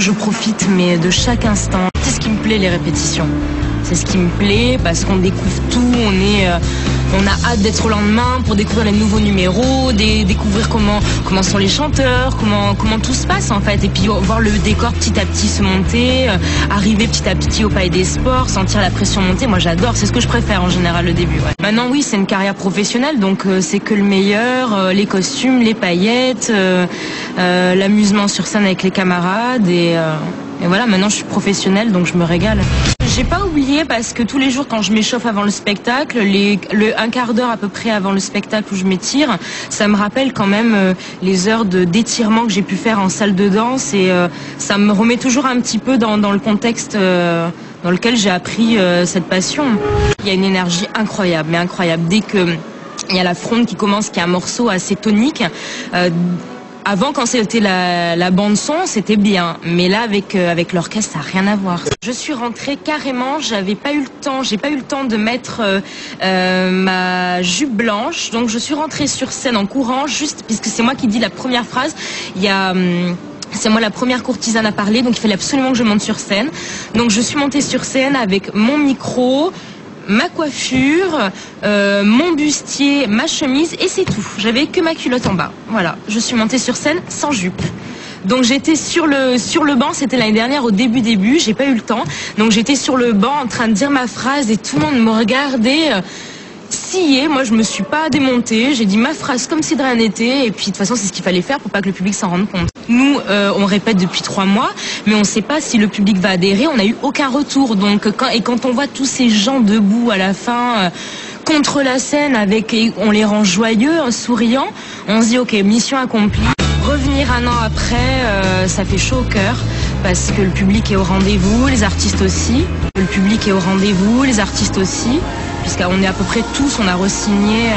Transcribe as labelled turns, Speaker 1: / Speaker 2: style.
Speaker 1: je profite mais de chaque instant. C'est ce qui me plaît, les répétitions. C'est ce qui me plaît parce qu'on découvre tout, on a hâte d'être au lendemain pour découvrir les nouveaux numéros, découvrir comment sont les chanteurs, comment tout se passe en fait. Et puis voir le décor petit à petit se monter, arriver petit à petit au Palais des Sports, sentir la pression monter. Moi j'adore, c'est ce que je préfère en général le début. Ouais. Maintenant oui, c'est une carrière professionnelle, donc c'est que le meilleur, les costumes, les paillettes, l'amusement sur scène avec les camarades et voilà, maintenant je suis professionnelle donc je me régale. J'ai pas oublié parce que tous les jours quand je m'échauffe avant le spectacle, un quart d'heure à peu près avant le spectacle où je m'étire, ça me rappelle quand même les heures d'étirement que j'ai pu faire en salle de danse et ça me remet toujours un petit peu dans le contexte dans lequel j'ai appris cette passion. Il y a une énergie incroyable, mais incroyable. Dès que il y a la fronde qui commence, qui est un morceau assez tonique, avant, quand c'était la bande son, c'était bien. Mais là, avec l'orchestre, ça n'a rien à voir. Je suis rentrée carrément, j'ai pas eu le temps de mettre ma jupe blanche. Donc, je suis rentrée sur scène en courant, juste puisque c'est moi qui dis la première phrase. C'est moi la première courtisane à parler, donc il fallait absolument que je monte sur scène. Donc, je suis montée sur scène avec mon micro, ma coiffure, mon bustier, ma chemise et c'est tout. J'avais que ma culotte en bas. Voilà, je suis montée sur scène sans jupe. Donc j'étais sur le banc, c'était l'année dernière au début, j'ai pas eu le temps. Donc j'étais sur le banc en train de dire ma phrase et tout le monde me regardait. Scié, moi je me suis pas démontée, j'ai dit ma phrase comme si de rien n'était et puis de toute façon c'est ce qu'il fallait faire pour pas que le public s'en rende compte. Nous on répète depuis 3 mois mais on sait pas si le public va adhérer, on n'a eu aucun retour donc quand on voit tous ces gens debout à la fin contre la scène on les rend joyeux, souriants, on se dit ok, mission accomplie. Revenir un an après, ça fait chaud au cœur parce que le public est au rendez-vous, les artistes aussi. Le public est au rendez-vous, les artistes aussi, puisqu'on est à peu près tous, on a re-signé